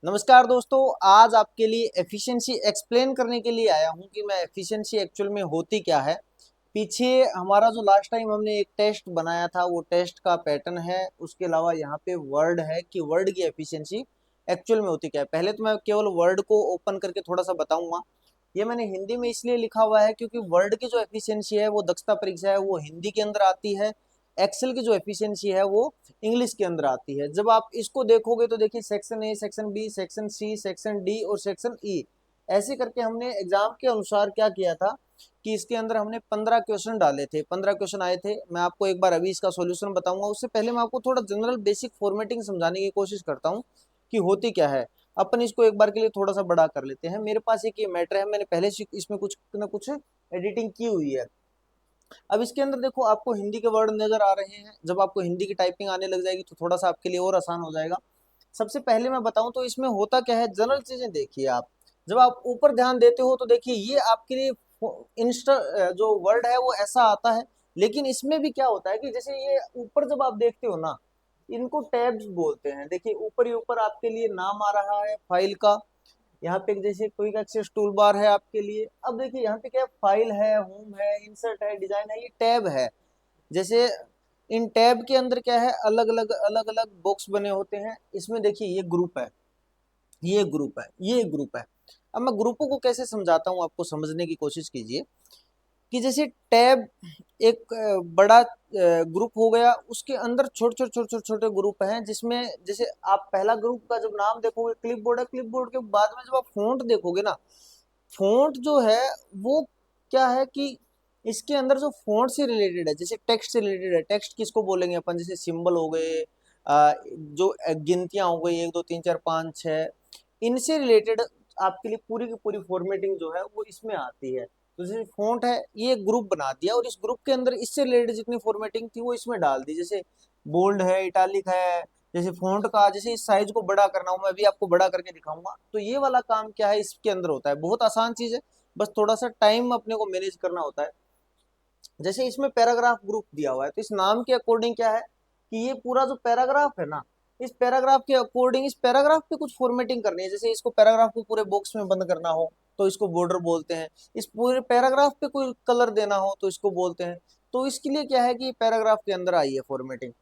नमस्कार दोस्तों। आज आपके लिए एफिशिएंसी एक्सप्लेन करने के लिए आया हूं कि मैं एफिशिएंसी एक्चुअल में होती क्या है। पीछे हमारा जो लास्ट टाइम हमने एक टेस्ट बनाया था वो टेस्ट का पैटर्न है। उसके अलावा यहाँ पे वर्ड है कि वर्ड की एफिशिएंसी एक्चुअल में होती क्या है। पहले तो मैं केवल वर्ड को ओपन करके थोड़ा सा बताऊंगा। ये मैंने हिंदी में इसलिए लिखा हुआ है क्योंकि वर्ड की जो एफिशिएंसी है वो दक्षता परीक्षा है वो हिंदी के अंदर आती है। एक्सेल की जो एफिशिएंसी है वो इंग्लिश के अंदर आती है। जब आप इसको देखोगे तो देखिए section A, section B, section C, section D और सेक्शन ई, ऐसे करके हमने एग्जाम के अनुसार क्या किया था कि इसके अंदर हमने 15 क्वेश्चन डाले थे। 15 क्वेश्चन आए थे। मैं आपको एक बार अभी इसका सॉल्यूशन बताऊंगा। उससे पहले मैं आपको थोड़ा जनरल बेसिक फॉर्मेटिंग समझाने की कोशिश करता हूँ कि होती क्या है। अपन इसको एक बार के लिए थोड़ा सा बड़ा कर लेते हैं। मेरे पास एक ये मैटर है, मैंने पहले से इसमें कुछ ना कुछ एडिटिंग की हुई है। अब इसके अंदर देखो आपको हिंदी के वर्ड नजर आ रहे हैं। जब आपको हिंदी की टाइपिंग आने लग जाएगी तो थोड़ा सा आपके लिए और आसान हो जाएगा। सबसे पहले मैं बताऊं तो इसमें होता क्या है, जनरल चीजें देखिए आप। जब आप ऊपर ध्यान देते हो तो देखिए ये आपके लिए इंस्टा जो वर्ड है वो ऐसा आता है। लेकिन इसमें भी क्या होता है कि जैसे ये ऊपर जब आप देखते हो ना, इनको टैब्स बोलते हैं। देखिए ऊपर ही ऊपर आपके लिए नाम आ रहा है फाइल का। यहाँ पे जैसे क्विक एक्सेस टूल बार है आपके लिए। अब देखिए यहाँ पे क्या है, फाइल है, होम है, इंसर्ट है, डिजाइन है, ये टैब है। जैसे इन टैब के अंदर क्या है, अलग अलग बॉक्स बने होते हैं। इसमें देखिए ये ग्रुप है, ये ग्रुप है, ये ग्रुप है। अब मैं ग्रुपों को कैसे समझाता हूँ आपको समझने की कोशिश कीजिए कि जैसे टैब एक बड़ा ग्रुप हो गया, उसके अंदर छोटे छोटे छोटे छोटे छोटे ग्रुप हैं जिसमें जैसे आप पहला ग्रुप का जब नाम देखोगे क्लिपबोर्ड है। क्लिपबोर्ड के बाद में जब आप फॉन्ट देखोगे ना, फॉन्ट जो है वो क्या है कि इसके अंदर जो फॉन्ट से रिलेटेड है, जैसे टेक्स्ट से रिलेटेड है। टेक्स्ट किसको बोलेंगे अपन, जैसे सिंबल हो गए, जो गिनतियां हो गई 1 2 3 4 5 6, इनसे रिलेटेड आपके लिए पूरी की पूरी फॉर्मेटिंग जो है वो इसमें आती है। तो जैसे फॉन्ट है, ये ग्रुप बना दिया और इस ग्रुप के अंदर इससे रिलेटेड जितनी फॉर्मेटिंग थी वो इसमें डाल दी। जैसे बोल्ड है, इटालिक है, जैसे फॉन्ट का जैसे इस साइज को बड़ा करना हो, मैं अभी आपको बड़ा करके दिखाऊंगा। तो ये वाला काम क्या है इसके अंदर होता है। बहुत आसान चीज है, बस थोड़ा सा टाइम अपने को मैनेज करना होता है। जैसे इसमें पैराग्राफ ग्रुप दिया हुआ है तो इस नाम के अकॉर्डिंग क्या है कि ये पूरा जो पैराग्राफ है ना, इस पैराग्राफ के अकॉर्डिंग इस पैराग्राफ पे कुछ फॉर्मेटिंग करनी है। जैसे इसको पैराग्राफ को पूरे बॉक्स में बंद करना हो तो इसको बॉर्डर बोलते हैं। इस पूरे पैराग्राफ पे कोई कलर देना हो तो इसको बोलते हैं। तो इसके लिए क्या है कि पैराग्राफ के अंदर आई है फॉर्मेटिंग।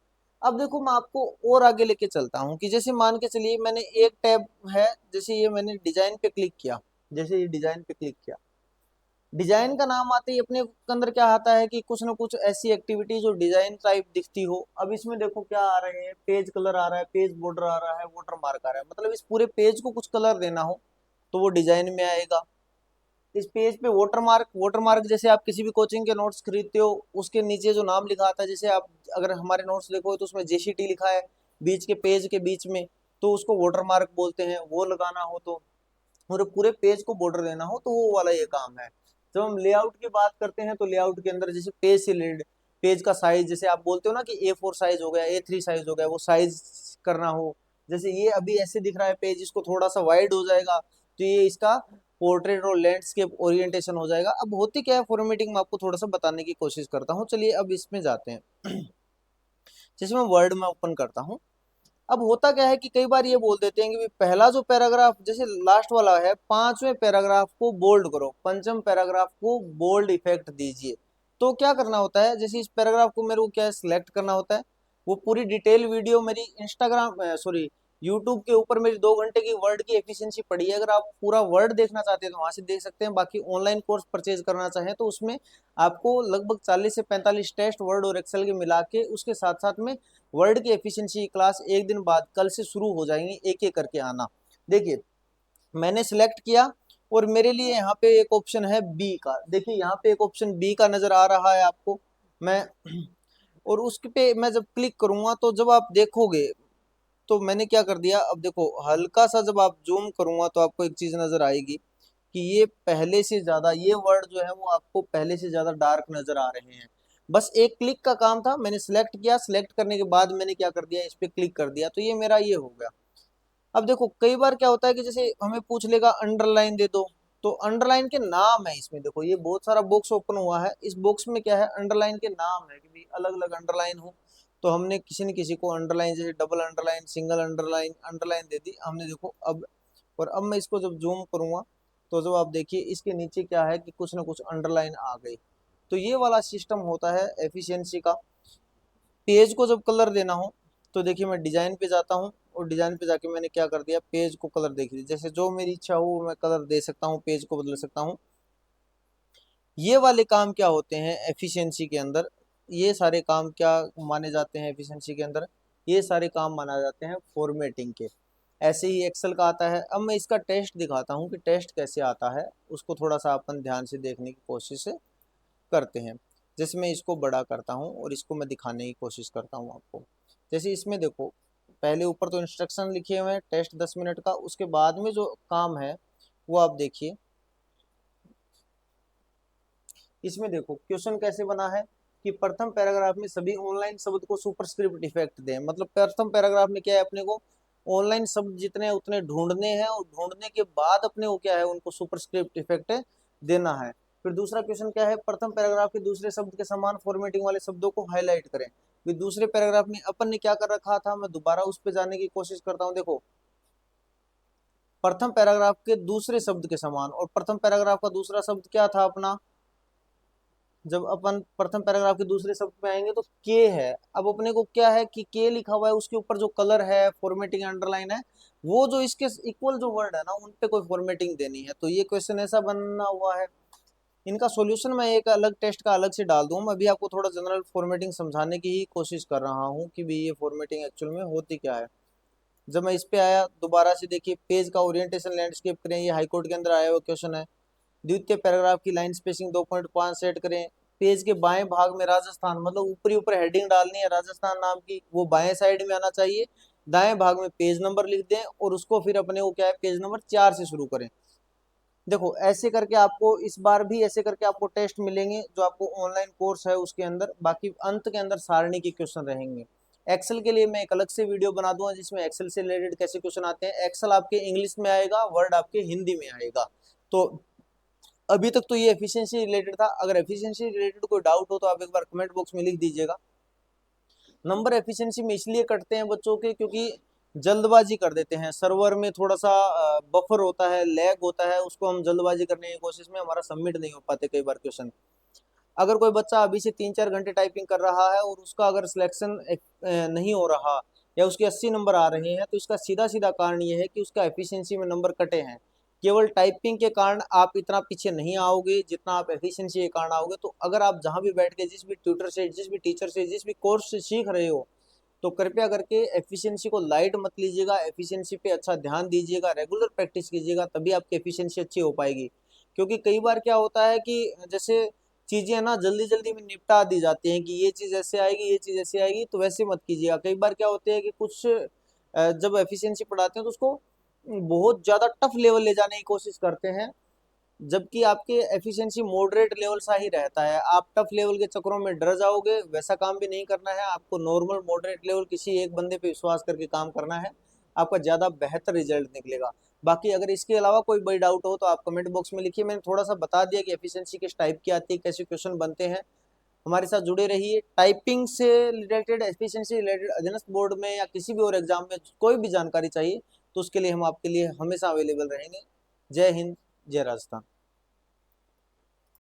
अब देखो मैं आपको और आगे लेके चलता हूँ कि जैसे मान के चलिए मैंने एक टैब है, जैसे ये मैंने डिजाइन पे क्लिक किया। जैसे ये डिजाइन पे क्लिक किया, डिजाइन का नाम आते ही अपने के अंदर क्या आता है कि कुछ ना कुछ ऐसी एक्टिविटी जो डिजाइन टाइप दिखती हो। अब इसमें देखो क्या आ रहे हैं, पेज कलर आ रहा है, पेज बॉर्डर आ रहा है, वाटर मार्क आ रहा है। मतलब इस पूरे पेज को कुछ कलर देना हो तो वो डिजाइन में आएगा। इस पेज पे वाटर मार्क, वाटर मार्क जैसे आप किसी भी कोचिंग के नोट्स खरीदते हो उसके नीचे जो नाम लिखा आता है, जैसे आप अगर हमारे नोट्स देखो तो उसमें जेसीटी लिखा है बीच के पेज के बीच में, तो उसको वाटर मार्क बोलते हैं। वो लगाना हो तो, और पूरे पेज को बॉर्डर देना हो तो वो वाला ये काम है। जब हम लेआउट की बात करते हैं तो लेआउट के अंदर जैसे पेज से रिलेटेड, पेज का साइज, जैसे आप बोलते हो ना कि A4 साइज हो गया, A3 साइज हो गया, वो साइज करना हो। जैसे ये अभी ऐसे दिख रहा है पेज, इसको थोड़ा सा वाइड हो जाएगा तो ये इसका पोर्ट्रेट और लैंडस्केप ओरिएंटेशन हो जाएगा। अब होती क्या है फॉर्मेटिंग, मैं आपको थोड़ा सा बताने की कोशिश करता हूँ। चलिए अब इसमें जाते हैं। जैसे मैं वर्ड में ओपन करता हूँ, अब होता क्या है कि कई बार ये बोल देते हैं कि भाई पहला जो पैराग्राफ जैसे लास्ट वाला है, पांचवें पैराग्राफ को बोल्ड करो, पंचम पैराग्राफ को बोल्ड इफेक्ट दीजिए। तो क्या करना होता है, जैसे इस पैराग्राफ को मेरे को क्या सिलेक्ट करना होता है। वो पूरी डिटेल वीडियो मेरी इंस्टाग्राम सॉरी यूट्यूब के ऊपर मेरी 2 घंटे की वर्ड की एफिशिएंसी पड़ी है। अगर आप पूरा वर्ड देखना चाहते हैं तो वहां से देख सकते हैं। बाकी ऑनलाइन कोर्स परचेज करना चाहें तो उसमें आपको लगभग 40 से 45 टेस्ट वर्ड और एक्सेल के मिला के उसके साथ साथ में वर्ड की एफिशिएंसी क्लास एक दिन बाद कल से शुरू हो जाएंगी, एक एक करके आना। देखिए मैंने सिलेक्ट किया और मेरे लिए यहाँ पे एक ऑप्शन है बी का। देखिए यहाँ पे एक ऑप्शन बी का नजर आ रहा है आपको। मैं और उस पे मैं जब क्लिक करूंगा तो जब आप देखोगे तो मैंने क्या कर दिया, अब देखो हल्का सा जब आप जूम करूंगा तो आपको एक चीज नजर आएगी कि ये पहले से ज्यादा, ये वर्ड जो है वो आपको पहले से ज्यादा डार्क नजर आ रहे हैं। बस एक क्लिक का काम था, मैंने सिलेक्ट किया, सिलेक्ट करने के बाद मैंने क्या कर दिया, इस पे क्लिक कर दिया तो ये मेरा ये हो गया। अब देखो कई बार क्या होता है कि जैसे हमें पूछ लेगा अंडरलाइन दे दो, तो अंडरलाइन के नाम है इसमें। देखो ये बहुत सारा बॉक्स ओपन हुआ है, इस बॉक्स में क्या है, अंडरलाइन के नाम है कि भाई अलग अलग अंडरलाइन हो। तो हमने किसी न किसी को अंडरलाइन, जैसे double underline, single underline, underline दे दी हमने, देखो अब। और अब मैं इसको जब जूम करूंगा तो जब आप देखिए इसके नीचे क्या है कि कुछ ना कुछ अंडरलाइन आ गई। तो ये वाला सिस्टम होता है एफिशिएंसी का। पेज को जब कलर देना हो तो देखिए मैं डिजाइन पे जाता हूँ, और डिजाइन पे जाके मैंने क्या कर दिया, पेज को कलर देख लीजिए, जैसे जो मेरी इच्छा हो मैं कलर दे सकता हूँ, पेज को बदल सकता हूँ। ये वाले काम क्या होते हैं एफिशिएंसी के अंदर, ये सारे काम क्या माने जाते हैं एफिशिएंसी के अंदर, ये सारे काम माना जाते हैं फॉर्मेटिंग के। ऐसे ही एक्सेल का आता है। अब मैं इसका टेस्ट दिखाता हूँ कि टेस्ट कैसे आता है, उसको थोड़ा सा अपन ध्यान से देखने की कोशिश करते हैं। जैसे मैं इसको बड़ा करता हूँ और इसको मैं दिखाने की कोशिश करता हूँ आपको। जैसे इसमें देखो, पहले ऊपर तो इंस्ट्रक्शन लिखे हुए हैं टेस्ट 10 मिनट का, उसके बाद में जो काम है वो आप देखिए। इसमें देखो क्वेश्चन कैसे बना है कि प्रथम पैराग्राफ में सभी ऑनलाइन शब्द को सुपरस्क्रिप्ट इफेक्ट दें। मतलब प्रथम पैराग्राफ में क्या है, अपने को ऑनलाइन शब्द जितने हैं उतने ढूंढने हैं, और ढूंढने के बाद अपने को क्या है उनको सुपरस्क्रिप्ट इफेक्ट देना है। फिर दूसरा क्वेश्चन क्या है, प्रथम पैराग्राफ के दूसरे शब्द के समान फॉर्मेटिंग वाले शब्दों को हाईलाइट करें। फिर दूसरे पैराग्राफ में अपन ने क्या कर रखा था, मैं दोबारा उस पर जाने की कोशिश करता हूँ। देखो प्रथम पैराग्राफ के दूसरे शब्द के समान, और प्रथम पैराग्राफ का दूसरा शब्द क्या था अपना, जब अपन प्रथम पैराग्राफ के दूसरे शब्द पे आएंगे तो के है। अब अपने को क्या है कि के लिखा हुआ है, उसके ऊपर जो कलर है, फॉर्मेटिंग अंडरलाइन है, वो जो इसके इक्वल जो वर्ड है ना उन पे कोई फॉर्मेटिंग देनी है। तो ये क्वेश्चन ऐसा बनना हुआ है। इनका सॉल्यूशन मैं एक अलग टेस्ट का अलग से डाल दूं। मैं अभी आपको थोड़ा जनरल फॉर्मेटिंग समझाने की ही कोशिश कर रहा हूँ कि भी ये फॉर्मेटिंग एक्चुअल में होती क्या है। जब मैं इस पे आया दोबारा से, देखिए पेज का ओरिएंटेशन लैंडस्केप करें, ये हाईकोर्ट के अंदर आया हुआ क्वेश्चन है। द्वितीय पैराग्राफ की लाइन स्पेसिंग 2.5 सेट करें। पेज के बाएं भाग में राजस्थान, मतलब ऊपरी ऊपर हेडिंग डालनी है राजस्थान नाम की, वो बाएं साइड में आना चाहिए। दाएं भाग में पेज नंबर लिख दें, और उसको फिर अपने को क्या है पेज नंबर 4 से शुरू करें। देखो ऐसे करके आपको इस बार भी ऐसे करके आपको टेस्ट मिलेंगे जो आपको ऑनलाइन कोर्स है उसके अंदर। बाकी अंत के अंदर सारणी के क्वेश्चन रहेंगे। एक्सेल के लिए मैं एक अलग से वीडियो बना दूंगा जिसमें एक्सेल से रिलेटेड कैसे क्वेश्चन आते हैं। एक्सेल आपके इंग्लिश में आएगा, वर्ड आपके हिंदी में आएगा। तो अभी तक तो ये एफिशिएंसी रिलेटेड था। अगर एफिशिएंसी रिलेटेड कोई डाउट हो तो आप एक बार कमेंट बॉक्स में लिख दीजिएगा। नंबर एफिशिएंसी में इसलिए कटते हैं बच्चों के क्योंकि जल्दबाजी कर देते हैं, सर्वर में थोड़ा सा बफर होता है, लैग होता है, उसको हम जल्दबाजी करने की कोशिश में हमारा सबमिट नहीं हो पाते कई बार क्वेश्चन। अगर कोई बच्चा अभी से 3-4 घंटे टाइपिंग कर रहा है और उसका अगर सिलेक्शन नहीं हो रहा, या उसके 80 नंबर आ रहे हैं, तो इसका सीधा सीधा कारण ये है कि उसका एफिशिएंसी में नंबर कटे हैं। केवल टाइपिंग के कारण आप इतना पीछे नहीं आओगे जितना आप एफिशिएंसी के कारण आओगे। तो अगर आप जहां भी बैठ के जिस भी ट्यूटर से, जिस भी टीचर से, जिस भी कोर्स से सीख रहे हो, तो कृपया करके एफिशिएंसी को लाइट मत लीजिएगा, एफिशिएंसी पे अच्छा ध्यान दीजिएगा, रेगुलर प्रैक्टिस कीजिएगा, तभी आपकी एफिशिएंसी अच्छी हो पाएगी। क्योंकि कई बार क्या होता है कि जैसे चीजें ना जल्दी जल्दी में निपटा दी जाती हैं कि ये चीज ऐसे आएगी, ये चीज ऐसे आएगी, तो वैसे मत कीजिएगा। कई बार क्या होते हैं कि कुछ जब एफिशिएंसी पढ़ाते हैं तो उसको बहुत ज्यादा टफ लेवल ले जाने की कोशिश करते हैं, जबकि आपके एफिशिएंसी मॉडरेट लेवल सा ही रहता है। आप टफ लेवल के चक्करों में डर जाओगे, वैसा काम भी नहीं करना है आपको। नॉर्मल मॉडरेट लेवल किसी एक बंदे पे विश्वास करके काम करना है, आपका ज़्यादा बेहतर रिजल्ट निकलेगा। बाकी अगर इसके अलावा कोई बड़ी डाउट हो तो आप कमेंट बॉक्स में लिखिए। मैंने थोड़ा सा बता दिया कि एफिशिएंसी किस टाइप की आती है, कैसे क्वेश्चन बनते हैं। हमारे साथ जुड़े रहिए। टाइपिंग से रिलेटेड, एफिशिएंसी रिलेटेड अधीनस्थ बोर्ड में या किसी भी और एग्जाम में कोई भी जानकारी चाहिए तो उसके लिए हम आपके लिए हमेशा अवेलेबल रहेंगे। जय हिंद, जय राजस्थान।